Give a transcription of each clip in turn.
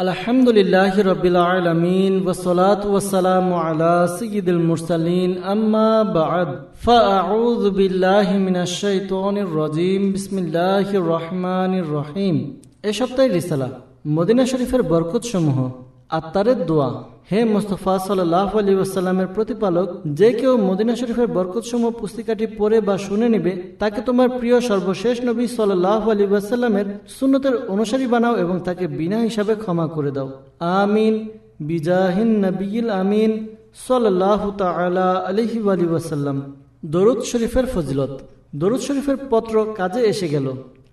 আলহামদুলিল্লাহি রাব্বিল আলামিন ওয়াসসালাতু ওয়াসসালামু আলা সাইয়্যিদিল মুরসালিন আম্মা বা'দ ফাআউযু বিল্লাহি মিনাশ শাইতানির রাজীম বিসমিল্লাহির রহমানির রহিম। এই সপ্তাহের রিসালা মদিনা শরীফের বরকতসমূহ। আত্মারের দোয়া। হে মুস্তাফা সাল্লাল্লাহু আলাইহি ওয়াসাল্লামের প্রতিপালক, যে কেউ মদিনা শরীফের বরকতসমূহ পুস্তিকাটি পড়ে বা শুনে নিবে তাকে তোমার প্রিয় সর্বশেষ নবী সাল্লাল্লাহু আলাইহি ওয়াসাল্লামের সুন্নতের অনুসারী বানাও এবং তাকে বিনা হিসাবে ক্ষমা করে দাও। আমিন বিজাহিন নবিয়িল আমিন সাল্লাল্লাহু তাআলা আলাইহি ওয়াসাল্লাম। দরুদ শরীফের ফজিলত। দরুদ শরীফের পত্র কাজে এসে গেল।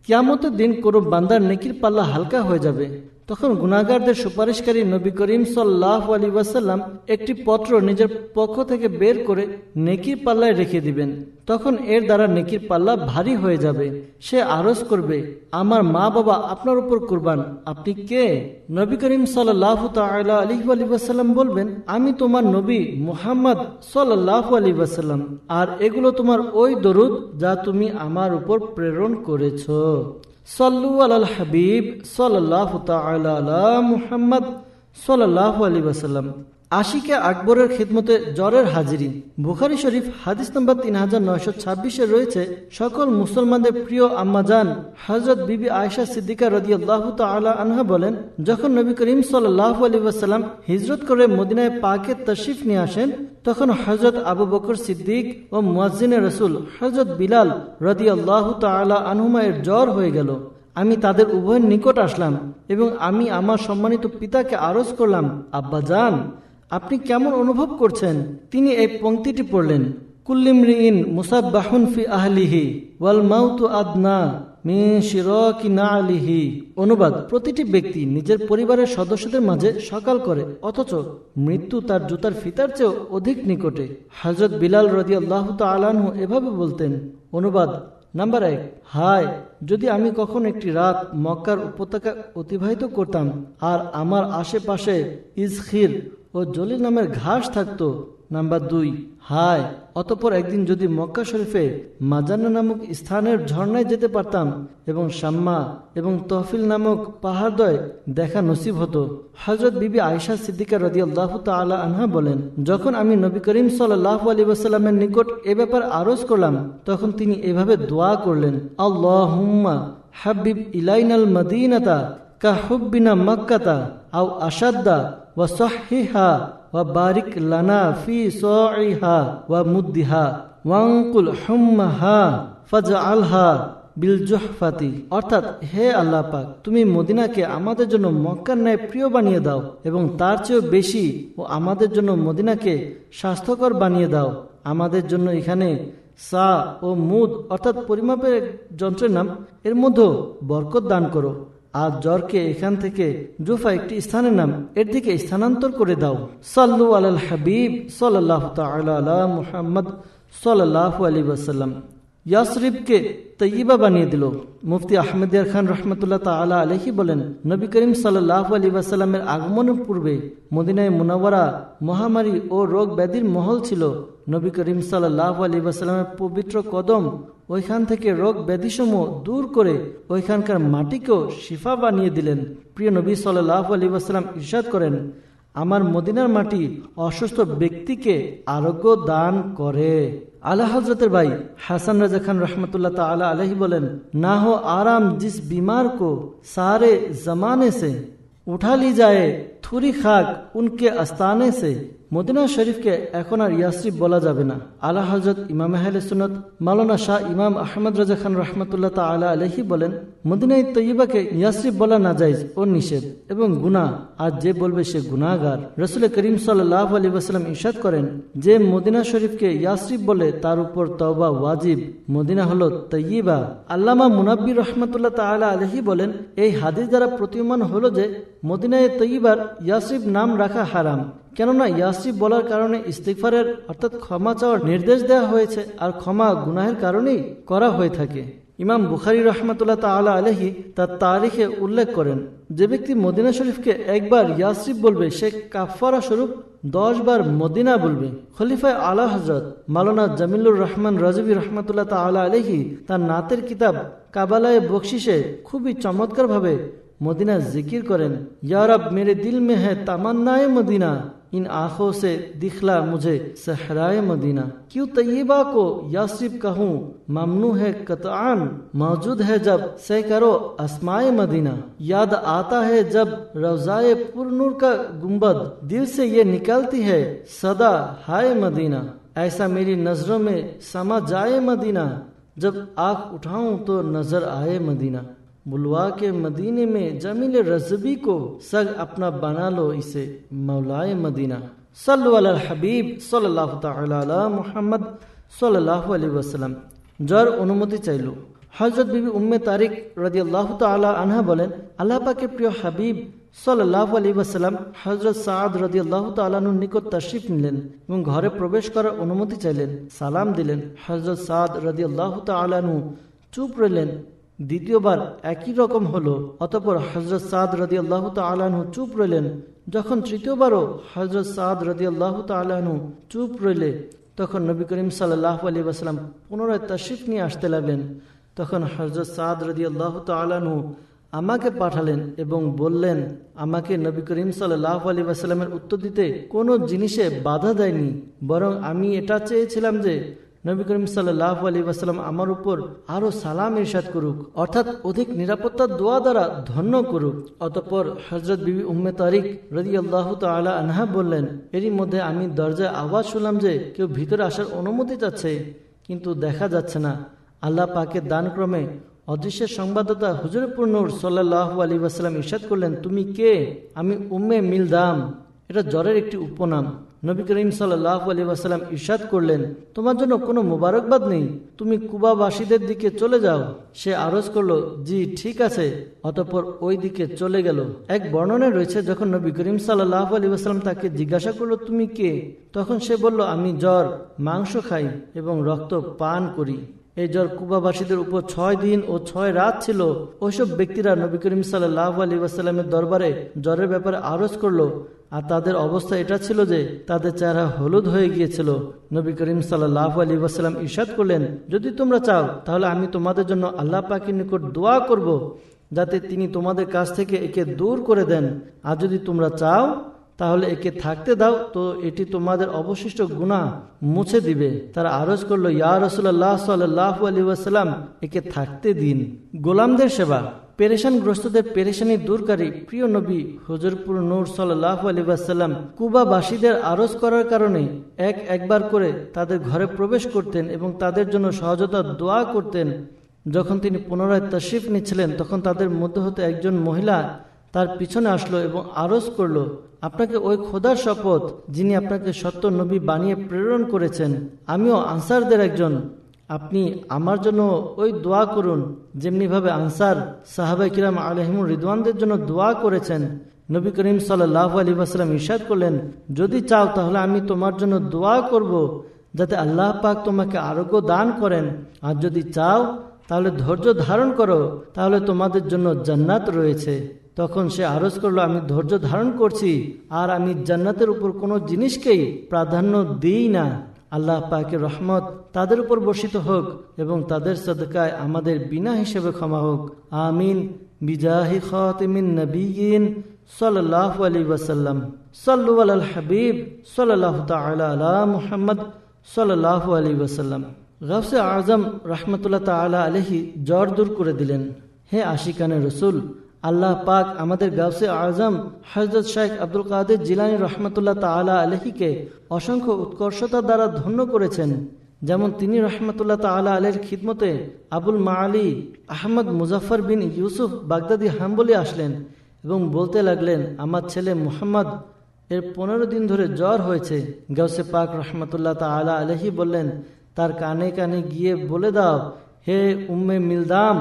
কিয়ামতের দিন কোনো বান্দার নেকির পাল্লা হালকা হয়ে যাবে। তখন গুনাহগারদের সুপারিশকারী নবী করিম সাল্লাল্লাহু আলাইহি ওয়াসাল্লাম একটি পত্র নিজের পক্ষ থেকে বের করে নেকির পাল্লায় রেখে দিবেন। তখন এর দ্বারা নেকির পাল্লা ভারী হয়ে যাবে। সে আরজ করবে, আমার মা বাবা আপনার উপর কুরবান, আপনি কে? নবী করিম সাল্লাল্লাহু তাআলা আলাইহি ওয়াসাল্লাম বলবেন, আমি তোমার নবী মুহাম্মদ সাল্লাল্লাহু আলাইহি ওয়াসাল্লাম, আর এগুলো তোমার ওই দরুদ যা তুমি আমার উপর প্রেরণ করেছো। সাল্লু আলাল হাবিব সাল্লাল্লাহু তাআলা আলা মুহাম্মদ সাল্লাল্লাহু আলাইহি ওয়াসাল্লাম। আশিকে আকবরের খিদমতে জ্বরের হাজিরি। বুখারী শরীফ হাদিস নম্বর 3926 রয়েছে, সকল মুসলমানদের প্রিয় আম্মাজান হযরত বিবি আয়েশা সিদ্দিকা রাদিয়াল্লাহু তাআলা আনহা বলেন, যখন নবী করিম সাল্লাল্লাহু আলাইহি ওয়াসাল্লাম হিজরত করে মদিনায় পাকে তাশরিফ নিয়ে আসেন, তখন হযরত আবু বকর সিদ্দিক ও মুয়াজ্জিনে রাসূল হযরত বিলাল রাদিয়াল্লাহু তাআলা আনহুমা এর জ্বর হয়ে গেল। আমি তাদের উভয়ের নিকট আসলাম এবং আমি আমার সম্মানিত পিতাকে আরজ করলাম, আব্বাজান, আপনি কেমন অনুভব করছেন? তিনি এই পংক্তিটি পড়লেন, কুল্লিমরিইন মুসাব্বাহুন ফি আহলিহি ওয়াল মাউতু আদনা মিন শিরাকি নাআলিহি। অনুবাদ, প্রতিটি ব্যক্তি নিজের পরিবারের সদস্যদের মাঝে সকাল করে, অথচ মৃত্যু তার জুতার ফিতার চেয়েও অধিক নিকটে। হযরত বিলাল রাদিয়াল্লাহু তাআলা আনহু এভাবে বলতেন। অনুবাদ, নাম্বার 1, হায় যদি আমি কখন একটি রাত মক্কার উপত্যকা অতিবাহিত করতাম আর আমার আশেপাশে ইজখির ও জলিল নামের ঘাস থাকতো। নাম্বার 2, হায় অতঃপর একদিন যদি মক্কা শরীফে মাজান্না নামক স্থানের ঝর্ণায় যেতে পারতাম এবং শাম্মা এবং তহফিল নামক পাহাড়দ্বয় দেখা নসিব হতো। হযরত বিবি আয়েশা সিদ্দিকা রাদিয়াল্লাহু তাআলা আনহা বলেন, যখন আমি নবী করিম সাল্লাল্লাহু আলাইহি ওয়াসাল্লামের নিকট এ ব্যাপার আরজ করলাম, তখন তিনি এভাবে দোয়া করলেন, আল্লাহুম্মা হাবিব ইলাইনাল মদিনাতা কা হুব্বিনা মক্কাতা আও আশাদ্দা ওয়া সাহহিহা ওয়া বারিক লানা ফি সাইহা ওয়া মুদ্দিহা ওয়ানকুল হুম্মাহা ফাজআলহা বিল জুহফাতি। অর্থাৎ, হে আল্লাহ পাক, তুমি মদিনাকে আমাদের জন্য মক্কার ন্যায় প্রিয় বানিয়ে দাও এবং তার চেয়েও বেশি ও আমাদের জন্য মদিনাকে স্বাস্থ্যকর বানিয়ে দাও। আমাদের জন্য এখানে সা ও মুদ অর্থাৎ পরিমাপের যন্ত্রের নাম, এর মধ্যে বরকত দান করো। আর জ্বরকে এখান থেকে জুফা একটি স্থানের নাম, এর দিকে স্থানান্তর করে দাও। সাল্লু আলাল হাবিব সাল্লাল্লাহু তাআলা আলা মুহাম্মদ সাল্লাল্লাহু আলাইহি ওয়াসাল্লাম। ইয়াসরিবকে তৈয়বা বানিয়ে দিল। মুফতি আহমদ ইয়ার খান রহমতুল্লাহ তাআলা আলাইহি বলেন, নবী করিম সাল্লাল্লাহু আলাইহি ওয়াসাল্লামের আগমনের পূর্বে মদিনায় মুনাওয়ারা মহামারী ও রোগ ব্যাধির মহল ছিল। নবী করিম সাল্লাল্লাহু আলাইহি ওয়াসাল্লামের পবিত্র কদম ওইখান থেকে রোগ ব্যাধিসমূহ দূর করে ওইখানকার মাটিকেও শিফা বানিয়ে দিলেন। প্রিয় নবী সাল্লাল্লাহু আলাইহি ওয়াসাল্লাম ইরশাদ করেন, আমার মদিনার মাটি অসুস্থ ব্যক্তিকে আরোগ্য দান করে। আলা হযরতের ভাই হাসান রাজা খান রহমতুল্লাহ তাআলা আলাইহি বলেন, না হো আরাম জিস बीमार को सारे जमाने से उठा ली जाए थोड़ी खाक उनके आस्ताने से। মদিনা শরীফকে এখন আর ইয়াসরিব বলা যাবে না। আলা হযরত ইমাম আহলে সুন্নাত মাওলানা শাহ ইমাম আহমদ রাজা খান রহমতুল্লাহ তাআলা আলাইহি বলেন, মদিনায়ে তৈয়বাকে ইয়াসরিব বলা নাজায়েজ ও নিষেধ এবং গুনাহ, আর যে বলবে সে গুনাহগার। রাসূল করিম সাল্লাল্লাহু আলাইহি ওয়াসাল্লাম ইরশাদ করেন, যে মদিনা শরীফকে ইয়াসরিব বলে তার উপর তওবা ওয়াজিব। মদিনা হলো তৈয়বা। আল্লামা মুনাব্বি রহমতুল্লাহ তাআলা আলাইহি বলেন, এই হাদিস দ্বারা প্রতীয়মান হলো যে মদিনায়ে তৈয়বার ইয়াসরিব নাম রাখা হারাম, কেননা ইয়াসরিব বলার কারণে ইস্তিগফারের অর্থাৎ ক্ষমা চাওয়ার নির্দেশ দেওয়া হয়েছে, আর ক্ষমা গুনাহের কারণেই করা হয়ে থাকে। ইমাম বুখারী রহমতুল্লাহ তাআলা আলাইহি তার তারিখে উল্লেখ করেন, যে ব্যক্তি মদিনা শরীফকে একবার ইয়াসরিব বলবে সে কাফারা স্বরূপ 10 বার মদিনা বলবে। খলিফা আলা হযরত মাওলানা জামিলুর রহমান রাজভী রহমতুল্লাহ তাআলা আলাইহি তার নাতের কিতাব কাবালায়ে বকশিসে খুবই চমৎকার ভাবে मदीना जिक्र करें, या रब मेरे दिल में है तमन्नाए मदीना, इन आंखों से दिखला मुझे सहराए मदीना। क्यों तैयबा को यासरिब कहूँ, ममनू है कतआन, मौजूद है जब से करो अस्माए मदीना। याद आता है जब रौजाए पुरनूर का गुंबद, दिल से ये निकलती है सदा हाय मदीना। ऐसा मेरी नजरों में समा जाए मदीना, जब आँख उठाऊं तो नजर आए मदीना। बुलवा के मदीने में जमील रज़बी को सग अपना बना लो इसे मौलाए मदीना। सल्लु अलल हबीब सल्लल्लाहु ताला अला मुहम्मद सल्लल्लाहु अलैहि वसल्लम। জ্বর অনুমতি চাইল। হযরত বিবি উম্মে তারিক রাদিয়াল্লাহু তাআলা আনহা বলেন, আল্লাহ পাকের প্রিয় হাবিব সাল্লাল্লাহু আলাইহি ওয়াসাল্লাম হযরত সাদ রাদিয়াল্লাহু তাআলা আনহুর নিকট তাশরিফ নিলেন এবং ঘরে প্রবেশ করার অনুমতি চাইলেন, সালাম দিলেন। হযরত সাদ রাদিয়াল্লাহু তাআলা আনহু চুপ রইলেন। দ্বিতীয়বার একই রকম হলো। অতঃপর হযরত সাদ রাদিয়াল্লাহু তাআলা আনহু চুপ রইলেন। যখন তৃতীয়বারও হযরত সাদ রাদিয়াল্লাহু তাআলা আনহু চুপ রইলে, তখন নবী করিম সাল্লাল্লাহু আলাইহি ওয়াসাল্লাম পুনরায় তাশরিফ নিয়ে আসতে লাগলেন। তখন হযরত সাদ রাদিয়াল্লাহু তাআলা আনহু আমাকে পাঠালেন এবং বললেন, আমাকে নবী করিম সাল্লাল্লাহু আলাইহি ওয়াসাল্লামের উত্তর দিতে কোনো জিনিসে বাধা দেয়নি, বরং আমি এটা চেয়েছিলাম যে নবী করিম সাল্লাল্লাহু আলাইহি ওয়াসাল্লাম আমার উপর আরো সালাম ইরশাদ করুক, অর্থাৎ অধিক নিরাপত্তার দোয়া দ্বারা ধন্য করুক। অতঃপর হযরত বিবি উম্মে তারিক রাদিয়াল্লাহু তাআলা আনহা বললেন, এরই মধ্যে আমি দরজায় আওয়াজ শুনলাম যে কেউ ভিতরে আসার অনুমতি চাচ্ছে, কিন্তু দেখা যাচ্ছে না। আল্লাহ পাকের দানক্রমে অদৃশ্যের সংবাদদাতা হুজুরপুর নূর সাল্লাল্লাহু আলাইহি ওয়াসাল্লাম ইরশাদ করলেন, তুমি কে? আমি উম্মে মিলদাম। এটা জ্বরের একটি উপনাম। নবী করিম সাল্লাল্লাহু আলাইহি ওয়াসাল্লাম ইরশাদ করলেন, তোমার জন্য কোনো মোবারকবাদ নেই, তুমি কুবাবাসীদের দিকে চলে যাও। সে আরজ করলো, জি ঠিক আছে। অতঃপর ওই দিকে চলে গেল। এক বর্ণনায় রয়েছে, যখন নবী করিম সাল্লাল্লাহু আলাইহি ওয়াসাল্লাম তাকে জিজ্ঞাসা করলো, তুমি কে? তখন সে বলল, আমি জ্বর, মাংস খাই এবং রক্ত পান করি। এই জ্বর কুবাবাসীদের উপর 6 দিন ও 6 রাত ছিল। ওইসব ব্যক্তিরা নবী করিম সাল্লাল্লাহু আলাইহি ওয়াসাল্লামের দরবারে জ্বরের ব্যাপারে আরজ করলো, আর তাদের অবস্থা এটা ছিল যে তাদের চেহারা হলুদ হয়ে গিয়েছিল। নবী করিম সাল্লাল্লাহু আলাইহি ওয়াসাল্লাম ইরশাদ করলেন, যদি তোমরা চাও তাহলে আমি তোমাদের জন্য আল্লাহ পাকের নিকট দোয়া করব যাতে তিনি তোমাদের কাছ থেকে একে দূর করে দেন, আর যদি তোমরা চাও তাহলে একে থাকতে দাও, তো এটি তোমাদের অবশিষ্ট গুনাহ মুছে দিবে। তারা আরজ করলো, ইয়া রাসূলুল্লাহ সাল্লাল্লাহু আলাইহি ওয়াসাল্লাম, একে থাকতে দিন। গোলামদের সেবা। পেরেশানগ্রস্তদের পেরেশানি দূরকারী প্রিয় নবী হুজুরপুর নূর সাল্লাল্লাহু আলাইহি ওয়াসাল্লাম কুবাবাসীদের আরজ করার কারণে একবার করে তাদের ঘরে প্রবেশ করতেন এবং তাদের জন্য সহজতার দোয়া করতেন। যখন তিনি পুনরায় তাশরিফ নিচ্ছিলেন, তখন তাদের মধ্যে হতে একজন মহিলা তার পিছনে আসলো এবং আরজ করলো, আপনাকে ওই খোদার শপথ যিনি আপনাকে সত্য নবী বানিয়ে প্রেরণ করেছেন, আমিও আনসারদের একজন, আপনি আমার জন্য ওই দোয়া করুন যেমনি ভাবে আনসার সাহাবায়ে কিরাম আলাইহিমুর রিদওয়ানদের জন্য দোয়া করেছেন। নবী করিম সাল্লাল্লাহু আলাইহি ওয়াসাল্লাম ইরশাদ করলেন, যদি চাও তাহলে আমি তোমার জন্য দোয়া করব যাতে আল্লাহ পাক তোমাকে আরোগ্য দান করেন, আর যদি চাও তাহলে ধৈর্য ধারণ করো, তাহলে তোমাদের জন্য জান্নাত রয়েছে। তখন সে আরজ করলো, আমি ধৈর্য ধারণ করছি, আর আমি জান্নাতের উপর কোনো জিনিসকেই প্রাধান্য দিই না। আল্লাহ পাকের রহমত তাদের উপর বর্ষিত হোক এবং তাদের সদকায় আমাদের বিনা হিসেবে ক্ষমা হোক। আমিন। বিজাহি খাতিমিন নবিয়িন সাল্লাল্লাহু আলাইহি ওয়াসাল্লাম। সাল্লু আলাল হাবিব সাল্লাল্লাহু তাআলা আলা মুহাম্মদ সাল্লাল্লাহু আলাইহি ওয়াসাল্লাম। গাউসে আজম রাহমাতুল্লাহ তাআলা আলাইহি জ্বর দূর করে দিলেন। হে আশিকানে রসুল, আল্লাহ পাক আমাদের গাউসে আজম হযরত শেখ আব্দুল কাদের জিলানী রহমতুল্লাহ তাআলা আলাইহিকে অসংখ্য উৎকর্ষতা দ্বারা ধন্য করেছেন। যেমন তিনি রহমতুল্লাহ তাআলা আলাইহির খিদমতে আবুল মাআলি আহমদ মুজাফফর বিন ইউসুফ বাগদাদি হাম্বলি আসলেন এবং বলতে লাগলেন, আমার ছেলে মুহাম্মদ এর 15 দিন ধরে জ্বর হয়েছে। গাউসে পাক রহমতুল্লাহ তাআলা আলাইহি বললেন, তার কানে কানে গিয়ে বলে দাও, হে উম্মে মিলদাম,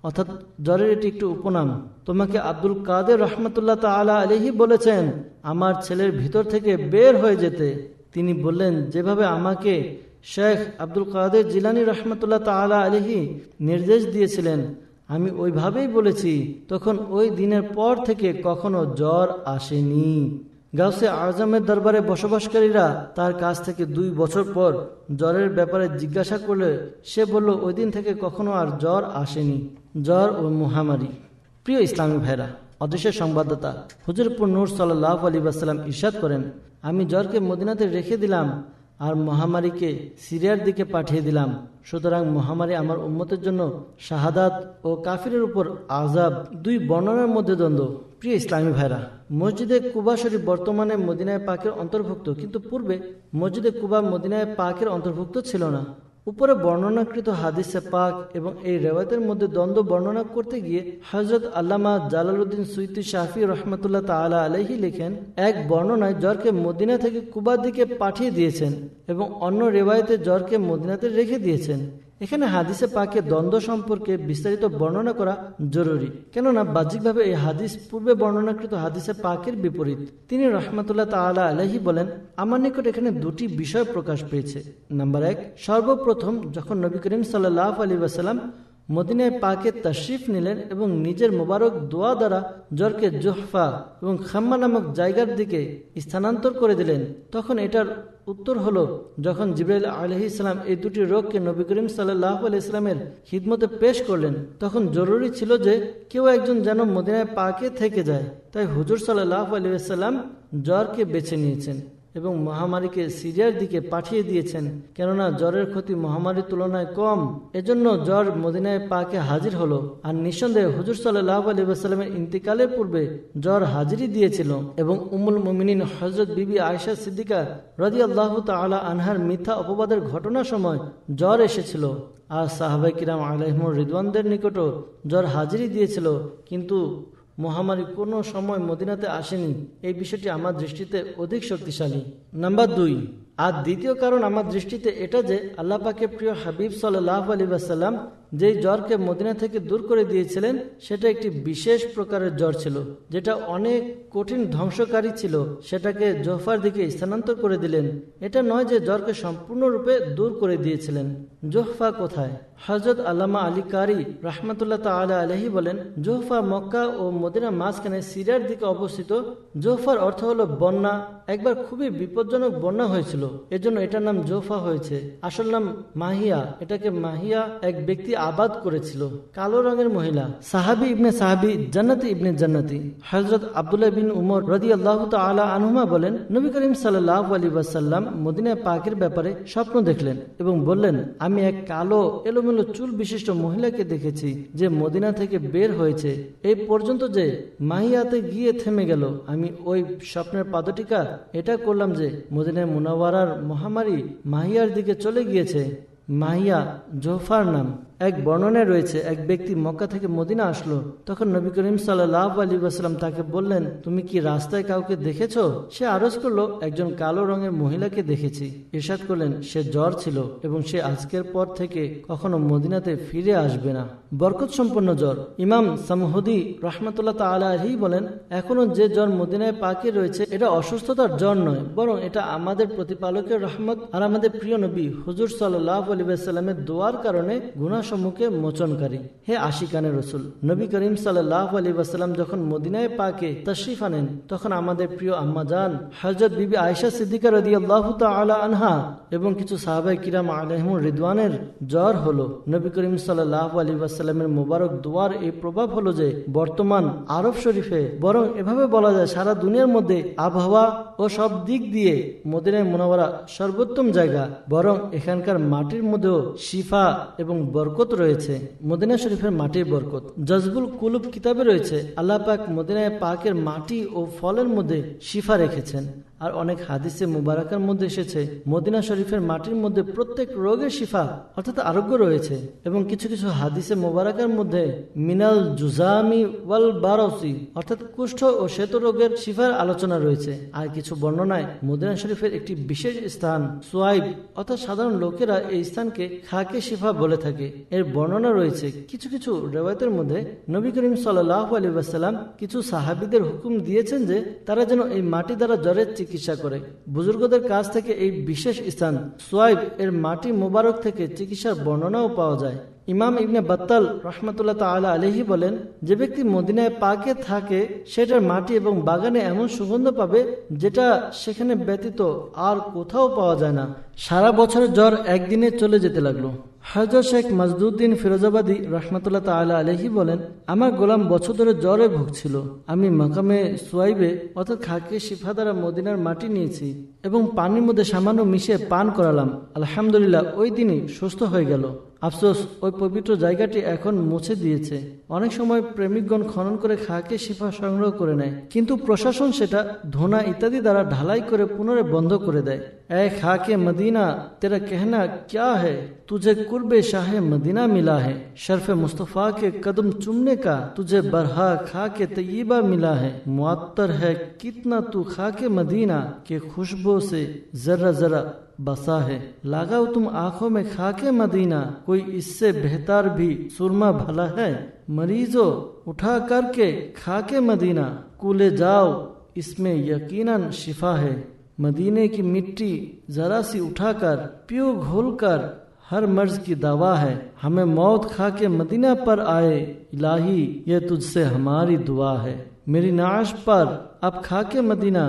অর্থাৎ জ্বরের এটি একটু উপনাম, তোমাকে আব্দুল কাদের রহমতুল্লাহ তাআলা আলাইহি বলেছেন আমার ছেলের ভিতর থেকে বের হয়ে যেতে। তিনি বললেন, যেভাবে আমাকে শেখ আব্দুল কাদের জিলানী রহমতুল্লাহ তাআলা আলাইহি নির্দেশ দিয়েছিলেন আমি ওইভাবেই বলেছি। তখন ওই দিনের পর থেকে কখনো জ্বর আসেনি। গাউসে আজমের দরবারে বসবাসকারীরা তার কাছ থেকে 2 বছর পর জ্বরের ব্যাপারে জিজ্ঞাসা করলে সে বলল, ওই দিন থেকে কখনো আর জ্বর আসেনি। জ্বর ও মহামারী। প্রিয় ইসলামী ভাইরা, অদৃশ্যের সংবাদদাতা হুজুরপুর নূর সাল্লাল্লাহু আলাইহি ওয়াসাল্লাম ইরশাদ করেন, আমি জ্বরকে মদিনাতে রেখে দিলাম আর মহামারীকে সিরিয়ার দিকে পাঠিয়ে দিলাম। সুতরাং মহামারী আমার উম্মতের জন্য শাহাদাত ও কাফিরের উপর আযাব, দুই বর্ণনার মধ্যে দ্বন্দ্ব। প্রিয় ইসলামী ভাইরা, মসজিদে কুবা শরীফ বর্তমানে মদিনায় পাকের অন্তর্ভুক্ত, কিন্তু পূর্বে মসজিদে কুবা মদিনায় পাকের অন্তর্ভুক্ত ছিল না। উপরে বর্ণনাকৃত হাদিসে পাক এবং এই রেওয়ায়তের মধ্যে দ্বন্দ্ব বর্ণনা করতে গিয়ে হযরত আল্লামা জালালউদ্দিন সুয়ুতী শাফি রহমাতুল্লাহ তাআলা আলাইহি লেখেন, এক বর্ণনায় জ্বরকে মদিনা থেকে কুবার দিকে পাঠিয়ে দিয়েছেন এবং অন্য রেওয়ায়েতে জ্বরকে মদিনাতে রেখে দিয়েছেন। এখানে হাদিসে পাকে দ্বন্দ্ব সম্পর্কে বিস্তারিত বর্ণনা করা জরুরি, কেননা বাহ্যিকভাবে এই হাদিস পূর্বে বর্ণনাকৃত হাদিসে পাকের বিপরীত। তিনি রহমাতুল্লাহ তাআলা আলাইহি বলেন, আমার নিকট এখানে দুটি বিষয় প্রকাশ পেয়েছে। নাম্বার 1, সর্বপ্রথম যখন নবী করিম সাল্লাল্লাহু আলাইহি ওয়াসাল্লাম মদিনায় পাকে তাশরিফ নিলেন এবং নিজের মোবারক দোয়া দ্বারা জ্বরকে জুহফা এবং খাম্মা নামক জায়গার দিকে স্থানান্তর করে দিলেন, তখন এটার উত্তর হলো, যখন জিবরাইল আলাইহিস সালাম এই দুটি রোগকে নবী করিম সাল্লাল্লাহু আলাইহি সাল্লামের খিদমতে পেশ করলেন, তখন জরুরি ছিল যে কেউ একজন যেন মদিনায় পাকে থেকে যায়। তাই হুজুর সাল্লাল্লাহু আলাইহি সাল্লাম জ্বরকে বেছে নিয়েছেন এবং মহামারীকে সিরিয়ার দিকে পাঠিয়ে দিয়েছেন, কেননা জ্বরের ক্ষতি মহামারীর তুলনায় কম। এজন্য জ্বর মদিনায় পাকে হাজির হলো। আর নিঃসন্দেহে হুজুর সাল্লাল্লাহু আলাইহি ওয়াসাল্লামের ইন্তিকালের পূর্বে জ্বর হাজিরি দিয়েছিল এবং উম্মুল মুমিনিন হযরত বিবি আয়েশা সিদ্দিকা রাদিয়াল্লাহু তাআলা আনহার মিথ্যা অপবাদের ঘটনার সময় জ্বর এসেছিল। আর সাহাবায়ে কিরাম আলাইহিমুর রিদওয়ানদের নিকটও জ্বর হাজিরি দিয়েছিল, কিন্তু মহামারী কোনো সময় মদিনাতে আসেনি। এই বিষয়টি আমার দৃষ্টিতে অধিক শক্তিশালী। নাম্বার 2, আর দ্বিতীয় কারণ আমার দৃষ্টিতে এটা যে আল্লাহ পাকের প্রিয় হাবিব সাল্লাল্লাহু আলাইহি ওয়াসাল্লাম যেই জ্বরকে মদিনা থেকে দূর করে দিয়েছিলেন, সেটা একটি বিশেষ প্রকারের জ্বর ছিল, যেটা অনেক কঠিন ধ্বংসকারী ছিল। সেটাকে জোহফার দিকে স্থানান্তর করে দিলেন। এটা নয় যে জ্বরকে সম্পূর্ণরূপে দূর করে দিয়েছিলেন। জোহফা কোথায়? হযরত আল্লামা আলী কারি রাহমাতুল্লাহ তাআলা আলাইহি বলেন, জোহফা মক্কা ও মদিনা মাঝখানে সিরিয়ার দিকে অবস্থিত। জোহফার অর্থ হলো বন্যা। একবার খুবই বিপজ্জনক বন্যা হয়েছিল, এজন্য এটার নাম জোহফা হয়েছে। আসল নাম মাহিয়া। এটাকে মাহিয়া এক ব্যক্তি আবাদ করেছিল, কালো রঙের মহিলা, সাহাবী ইবনে সাহাবী, জান্নাতি ইবনে জান্নাতি। হযরত আব্দুল্লাহ বিন উমর রাদিয়াল্লাহু তাআলা আনহুমা বলেন, নবী করিম সাল্লাল্লাহু আলাইহি ওয়াসাল্লাম মদিনা পাকের ব্যাপারে স্বপ্ন দেখলেন এবং বললেন, আমি এক কালো এলোমেলো চুল বিশিষ্ট মহিলাকে দেখেছি যে মদিনা থেকে বের হয়েছে, এই পর্যন্ত যে মাহিয়াতে গিয়ে থেমে গেল। আমি ওই স্বপ্নের পাদটিকা এটা করলাম যে মদিনায় মুনাওয়ারার মহামারী মাহিয়ার দিকে চলে গিয়েছে। মাহিয়া জোহফার নাম। এক বর্ণনায় রয়েছে, এক ব্যক্তি মক্কা থেকে মদিনা আসলো। তখন নবী করিম সাল্লাল্লাহু আলাইহি ওয়াসাল্লাম তাকে বললেন, তুমি কি রাস্তায় কাউকে দেখেছো? সে আরজ করলো, একজন কালো রঙের মহিলাকে দেখেছি। ইরশাদ করলেন, সে জ্বর ছিল এবং সে আজকের পর থেকে কখনো মদিনাতে ফিরে আসবে না। বরকত সম্পন্ন জ্বর। ইমাম সামহুদি রাহমাতুল্লাহ তাআলা আলাইহি বলেন, এখনো যে জ্বর মদিনায় পাকে রয়েছে, এটা অসুস্থতার জ্বর নয়, বরং এটা আমাদের প্রতিপালকের রহমত আর আমাদের প্রিয় নবী হুজুর সাল্লাল্লাহু আলাইহি ওয়াসাল্লামের দোয়ার কারণে গুনাহ সম্মুখে মোচনকারী। হে আশিকানের রাসূল, নবী করিম সাল্লাল্লাহু আলাইহি ওয়াসাল্লাম যখন মদিনায় পাকে তাশরিফ আনেন, তখন আমাদের প্রিয় আম্মা জান হযরত বিবি আয়েশা সিদ্দিকা রাদিয়াল্লাহু তাআলা আনহা এবং কিছু সাহাবায়ে কিরাম আলাইহিমুর রিদওয়ানের জ্বর হলো। নবী করিম সাল্লাল্লাহু আলাইহি ওয়াসাল্লামের মোবারক দোয়ার এই প্রভাব হলো যে বর্তমান আরব শরীফে, বরং এভাবে বলা যায় সারা দুনিয়ার মধ্যে আবহাওয়া ও সব দিক দিয়ে মদিনায়ে মুনাওয়ারা সর্বোত্তম জায়গা। বরং এখানকার মাটির মধ্যেও শিফা এবং বরকত রয়েছে। মদিনা শরীফের মাটির বরকত। জজবুল কুলুব কিতাবে রয়েছে, আল্লাহ পাক মদিনায় পাকের মাটি ও ফলের মধ্যে শিফা রেখেছেন। আর অনেক হাদিসে মুবারাকার মধ্যে এসেছে, মদিনা শরীফের মাটির মধ্যে প্রত্যেক রোগের শিফা অর্থাৎ আরোগ্য রয়েছে। এবং কিছু কিছু হাদিসে মুবারাকার মধ্যে মিনাল জুজামি ওয়াল বারসি অর্থাৎ কুষ্ঠ ও শ্বেত রোগের শিফার আলোচনা রয়েছে। আর কিছু বর্ণনায় মদিনা শরীফের একটি বিশেষ স্থান সুয়াইব অর্থাৎ সাধারণ লোকেরা এই স্থানকে খাকে শিফা বলে থাকে, এর বর্ণনা রয়েছে। কিছু কিছু রিওয়ায়াতের মধ্যে নবী করিম সাল্লাল্লাহু আলাইহি ওয়াসাল্লাম কিছু সাহাবীদের হুকুম দিয়েছেন যে তারা যেন এই মাটি দ্বারা জ্বরের চিকিৎসা করে। বুজুর্গদের কাছ থেকে এই বিশেষ স্থান সুয়াইব এর মাটি মোবারক থেকে চিকিৎসার বর্ণনাও পাওয়া যায়। ইমাম ইবনে বাত্তাল রাহমাতুল্লাহ তাআলা আলাইহি বলেন, যে ব্যক্তি মদিনায় পাকে থাকে সেটার মাটি এবং বাগানে এমন সুগন্ধ পাবে যেটা সেখানে ব্যতীত আর কোথাও পাওয়া যায় না। সারা বছরের জ্বর একদিনে চলে যেতে লাগলো। হযরত শেখ মাজদুদ্দিন ফিরোজাবাদী রহমাতুল্লাহ তাআলা আলাইহি বলেন, আমার গোলাম বছর ধরে জ্বরে ভুগছিল। আমি মাকামে সুয়াইবে অর্থাৎ খাকে শিফা দ্বারা মদিনার মাটি নিয়েছি এবং পানির মধ্যে সামান্য মিশিয়ে পান করালাম। আলহামদুলিল্লাহ, ওই দিনই সুস্থ হয়ে গেল। আফসোস, ওই পবিত্র জায়গাটি এখন মুছে দিয়েছে। অনেক সময় প্রেমিকগণ খনন করে খাকে শিফা সংগ্রহ করে নেয়, কিন্তু প্রশাসন সেটা ধোনা ইত্যাদি দ্বারা ঢালাই করে পুনরায় বন্ধ করে দেয়। ए खाके मदीना तेरा कहना क्या है, तुझे कुर्बे शाह मदीना मिला है। शर्फ मुस्तफ़ा के कदम चुमने का तुझे बरहा खाके तय्यबा मिला है। मुअत्तर है कितना तू खाके मदीना के खुशबू से जरा जरा बसा है। लगाओ तुम आंखों में खाके मदीना, कोई इससे बेहतर भी सुरमा भला है। मरीजों उठा करके खाके मदीना, कूले जाओ इसमें यकीनन शिफा है। मदीने की मिट्टी जरा सी उठाकर पियो घोलकर, हर मर्ज की दवा है। हमें मौत खा के मदीना पर आए, इलाही ये तुझसे हमारी दुआ है। मेरी नाश पर अब खा के मदीना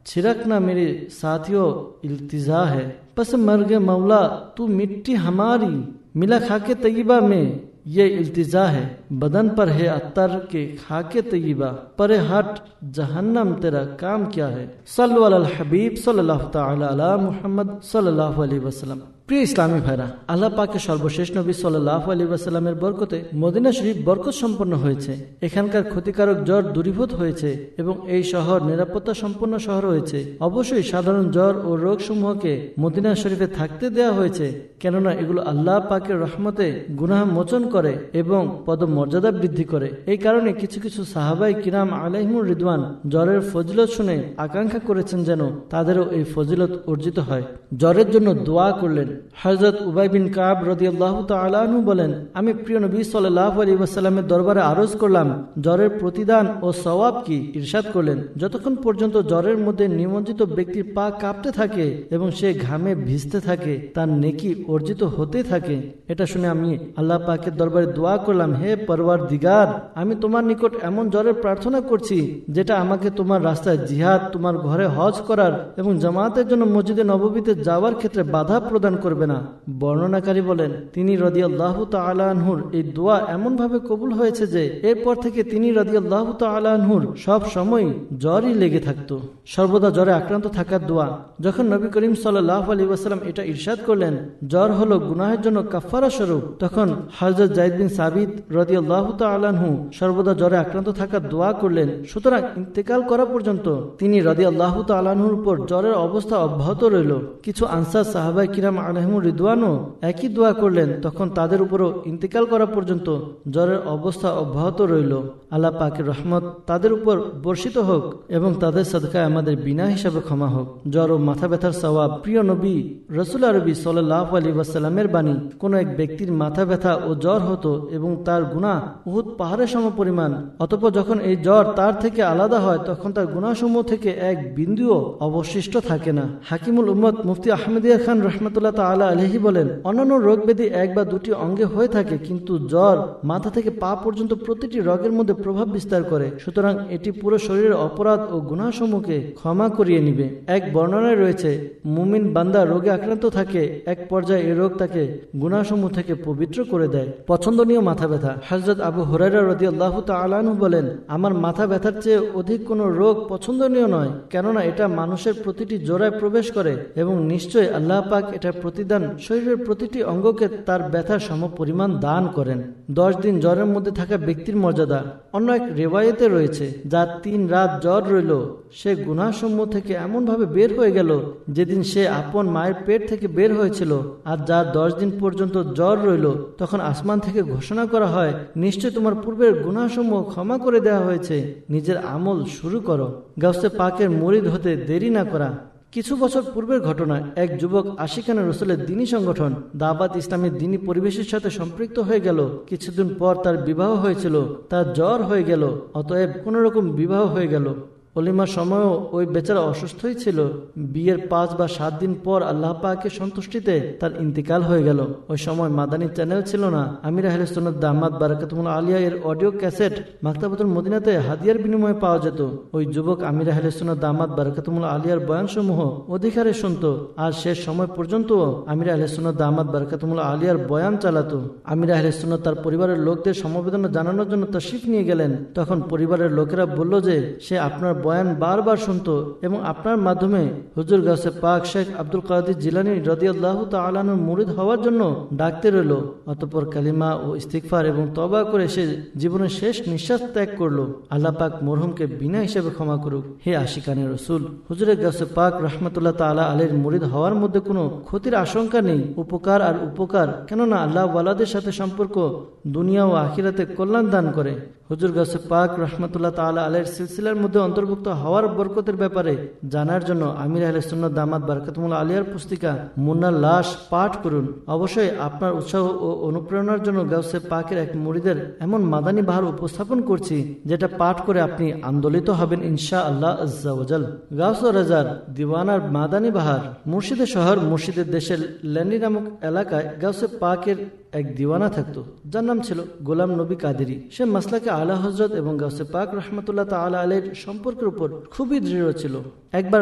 छिड़कना मेरे साथियों इल्तिजा है। बस मर्गे मौला तू मिट्टी हमारी, मिला खाके तय्यबा में ये इल्तिजा है। बदन पर है अत्तर के खाके तय्यबा, परे हट जहन्नम तेरा काम क्या है। सल्लु अलल हबीब सल्लल्लाहु ताला अला मुहम्मद सल्लल्लाहु अलैहि वसल्लम। প্রিয় ইসলামী ভাইরা, আল্লাহ পাকের সর্বশেষ নবী সাল্লাল্লাহু আলাইহি ওয়াসাল্লামের বরকতে মদিনা শরীফ বরকত সম্পন্ন হয়েছে। এখানকার ক্ষতিকারক জ্বর দূরীভূত হয়েছে এবং এই শহর নিরাপত্তা সম্পন্ন শহর হয়েছে। অবশ্যই সাধারণ জ্বর ও রোগ সমূহকে মদিনা শরীফে থাকতে দেওয়া হয়েছে, কেননা এগুলো আল্লাহ পাকের রহমতে গুনাহ মোচন করে এবং পদমর্যাদা বৃদ্ধি করে। এই কারণে কিছু কিছু সাহাবায়ে কিরাম আলাইহিমুর রিদওয়ান জ্বরের ফজিলত শুনে আকাঙ্ক্ষা করেছেন যেন তাদেরও এই ফজিলত অর্জিত হয়। জ্বরের জন্য দোয়া করলেন। হযরত উবাই বিন কাব রাদিয়াল্লাহু তাআলা আনহু বলেন, আমি প্রিয় নবী সাল্লাল্লাহু আলাইহি ওয়াসাল্লামের দরবারে আরজ করলাম, জ্বরের প্রতিদান ও সওয়াব কি? ইরশাদ করলেন, যতক্ষণ পর্যন্ত জ্বরের মধ্যে নিমজ্জিত ব্যক্তির পা কাঁপতে থাকে এবং সে ঘামে ভিজতে থাকে, তার নেকি অর্জিত হতে থাকে। এটা শুনে আমি আল্লাহ পাকের দরবারে দোয়া করলাম, হে পরওয়ারদিগার, আমি তোমার নিকট এমন জ্বরের প্রার্থনা করছি যেটা আমাকে তোমার রাস্তায় জিহাদ, তোমার ঘরে হজ করার এবং জামাতের জন্য মসজিদে নববীতে যাওয়ার ক্ষেত্রে বাধা প্রদান করবে না। বর্ণনাকারী বলেন, তিনি রাদিয়াল্লাহু তাআলা আনহুর এই দোয়া এমন ভাবে কবুল হয়েছে যে এরপর থেকে তিনি রাদিয়াল্লাহু তাআলা আনহুর সব সময় জ্বরই লেগে থাকতো, সর্বদা জ্বরে আক্রান্ত থাকার দোয়া। যখন নবী করিম সাল্লাল্লাহু আলাইহি ওয়াসাল্লাম এটা ইরশাদ করলেন, জ্বর হলো গুনাহের জন্য কাফারা স্বরূপ, তখন হযরত যায়েদ বিন সাবিত রাদিয়াল্লাহু তাআলা আনহু সর্বদা জ্বরে আক্রান্ত থাকার দোয়া করলেন। সুতরাং ইন্তেকাল করা পর্যন্ত তিনি রাদিয়াল্লাহু তাআলা আনহুর উপর জ্বরের অবস্থা অব্যাহত রইল। কিছু আনসার সাহাবায়ে কিরাম আলাইহিমুর রিদওয়ানও একই দোয়া করলেন, তখন তাদের উপরও ইন্তেকাল করা পর্যন্ত জ্বরের অবস্থা অব্যাহত রইল। আল্লাহ পাকের রহমত তাদের উপর বর্ষিত হোক এবং তাদের সদকায় আমাদের বিনা হিসাবে ক্ষমা হোক। জ্বর ও মাথা ব্যথার সওয়াব। প্রিয় নবী রাসূল আরবি সাল্লাল্লাহু আলাইহি ওয়াসাল্লামের বাণী, কোন এক ব্যক্তির মাথা ব্যথা ও জ্বর হতো এবং তার গুনাহ উহুদ পাহাড়ের সমপরিমাণ, অতঃপর যখন এই জ্বর তার থেকে আলাদা হয় তখন তার গুনাহসমূহ থেকে এক বিন্দুও অবশিষ্ট থাকে না। হাকিমুল উম্মত মুফতি আহমদিয়া খান রাহমাতুল্লাহ তাআলা আলাইহি বলেন, অন্যান্য রোগ ব্যাধি এক বা দুটি অঙ্গে হয়ে থাকে, কিন্তু জ্বর মাথা থেকে পা পর্যন্ত প্রতিটি রোগের মধ্যে প্রভাব বিস্তার করে। সুতরাং এটি পুরো শরীরের অপরাধ ও গুনাহসমূহকে ক্ষমা করিয়ে নিবে। এক বর্ণনায় রয়েছে, মুমিন বান্দা রোগে আক্রান্ত থাকে, এক পর্যায়ে এই রোগ তাকে গুনাহসমূহ থেকে পবিত্র করে দেয়। পছন্দনীয় মাথা ব্যথা। হযরত আবু হুরায়রা রাদিয়াল্লাহু তাআলা আনহু বলেন, আমার মাথা ব্যথার চেয়ে অধিক কোনো রোগ পছন্দনীয় নয়, কেননা এটা মানুষের প্রতিটি জোড়ায় প্রবেশ করে এবং নিশ্চয়ই আল্লাহ পাক এটা প্রতিদান শরীরের প্রতিটি অঙ্গকে তার ব্যথার সমপরিমাণ দান করেন। 10 দিন জ্বরের মধ্যে থাকা ব্যক্তির মর্যাদা। অন্য এক রিওয়ায়েতে রয়েছে, যার 3 রাত জ্বর রইল সে গুনাহসমূহ থেকে এমন ভাবে বের হয়ে গেল যেদিন সে আপন মায়ের পেট থেকে বের হয়েছিল। আর যার 10 দিন পর্যন্ত জ্বর রইল, তখন আসমান থেকে ঘোষণা করা হয়, নিশ্চয় তোমার পূর্বের গুনাহসমূহ ক্ষমা করে দেওয়া হয়েছে, নিজের আমল শুরু করো। গাউসে পাকের মুরিদ হতে দেরি না করা। কিছু বছর পূর্বের ঘটনা, এক যুবক আশিকানা রসুলের দিনী সংগঠন দাওয়াত ইসলামের দিনী পরিবেশের সাথে সম্পৃক্ত হয়ে গেল। কিছুদিন পর তার বিবাহ হয়েছিল, তার জ্বর হয়ে গেল, অতএব কোন রকম বিবাহ হয়ে গেল। অলিমার সময়ও ওই বেচারা অসুস্থই ছিল। বিয়ের 5 বা 7 দিন পর আল্লাহ পাকের সন্তুষ্টিতে তার ইন্তিকাল হয়ে গেল। ওই সময় মাদানী চ্যানেল ছিল না। আমির আহলে সুন্নাত দামাত বারাকাতুহুল্লাহ আলিয়া এর অডিও ক্যাসেট মাকতাবাতুল মদিনাতে হাদিয়ার বিনিময়ে পাওয়া যেত। ওই যুবক আমির আহলে সুন্নাত দামাত বারাকাতুহুল্লাহ আলিয়ার বয়ানসমূহ অধিকারে শুনত। আর শেষ সময় পর্যন্ত আমির আহলে সুন্নাত দামাত বারাকাতুহুল্লাহ আলিয়ার বয়ান চালাতো। আমির আহলে সুন্নাত তার পরিবারের লোকদের সমবেদনা জানানোর জন্য তাশরিফ নিয়ে গেলেন। তখন পরিবারের লোকেরা বলল যে সে আপনার বয়ান বারবার শুনত এবং আপনার মাধ্যমে হুজুর গাউসে পাক শেখ আব্দুল কাদির জিলানী রাদিয়াল্লাহু তাআলা আনহুর মুরিদ হওয়ার জন্য ডাকতে রইল। অতঃপর কালিমা ও ইস্তিগফার এবং তওবা করে সে জীবনের শেষ নিঃশ্বাস ত্যাগ করলো। আল্লাহ পাক মরহুমকে বিনা হিসেবে ক্ষমা করুক। হে আশিকানে রসুল, হুজুরের গাউসে পাক রাহমাতুল্লাহ তাআলা আলাইহির মুরিদ হওয়ার মধ্যে কোনো ক্ষতির আশঙ্কা নেই। উপকার আর উপকার, কেননা আল্লাহ ওয়ালাদের সাথে সম্পর্ক দুনিয়া ও আখিরাতে কল্যাণ দান করে। হুজুর গাউসে পাক রাহমাতুল্লাহ তাআলা আলাইহির সিলসিলার মধ্যে অন্তর্ভুক্ত হওয়ার বরকতের ব্যাপারে জানার জন্য আমির আহলে সুন্নাত দামাত বারাকাতুহুল্লাহ আলিয়ার পুস্তিকা মুন্নার লাশ পাঠ করুন। অবশ্যই আপনার উৎসাহ ও অনুপ্রেরণার জন্য গাউসে পাকের এক মুরিদের এমন মাদানী বাহার উপস্থাপন করছি যেটা পাঠ করে আপনি আন্দোলিত হবেন ইনশাআল্লাহ আজ্জা ওয়াজাল। গাউস ও রাজার দিওয়ানার মাদানী বাহার। মুর্শিদের শহর মুর্শিদের দেশের ল্যান্ডি নামক এলাকায় গাউসে পাকের এক দিওয়ানা থাকতো, যার নাম ছিল গোলাম নবী কাদেরী। সে মাসলাকে আলা হজরত এবং গাউসে পাক রাহমাতুল্লাহ তাআলা আলাইহির সম্পর্কের উপর খুবই দৃঢ় ছিল। একবার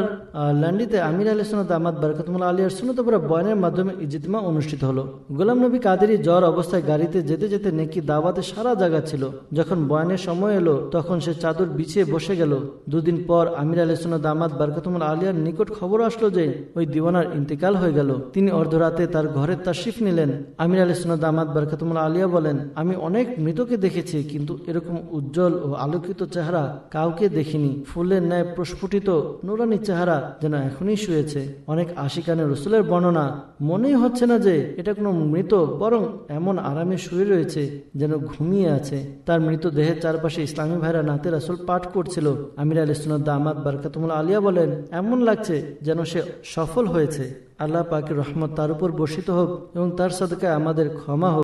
ল্যান্ডিতে আমির আহলে সুন্নাত দামাত বারাকাতুহুল্লাহ আলিয়ার সুন্নতপরা বয়ানের মাধ্যমে ইজতিমা অনুষ্ঠিত হলো। গোলাম নবী কাদেরী জ্বর অবস্থায় গাড়িতে যেতে যেতে নেকি দাওয়াতে সারা জায়গা ছিল। যখন বয়ানের সময় এলো তখন সে চাদর বিছিয়ে বসে গেল। 2 দিন পর আমির আহলে সুন্নাত দামাত বারাকাতুহুল্লাহ আলিয়ার নিকট খবর আসলো যে ওই দিওয়ানার ইন্তেকাল হয়ে গেল। তিনি অর্ধরাতে তার ঘরে তাশরিফ নিলেন। আমির আহলে সুন্নাত দামাত বারাকাতুহুল্লাহ আলিয়া বলেন, আমি অনেক মৃতকে দেখেছি, কিন্তু এরকম উজ্জ্বল ও আলোকিত চেহারা কাউকে দেখিনি। ফুলের ন্যায় প্রস্ফুটিত নুরানি চেহারা যেন এখনই শুয়েছে। অনেক আশিকানে রসুলের বর্ণনা, মনেই হচ্ছে না যে এটা কোনো মৃত, বরং এমন আরামে শুয়ে রয়েছে যেন ঘুমিয়ে আছে। তার মৃতদেহের চারপাশে ইসলামী ভাইরা নাতে রাসূল পাঠ করছিল। আমির আহলে সুন্নাত দামাত বারাকাতুহুল্লাহ আলিয়া বলেন, এমন লাগছে যেন সে সফল হয়েছে। আল্লাহ পাকের রহমত তার উপর বর্ষিত হোক এবং তার সাদকায় আমাদের ক্ষমা হোক।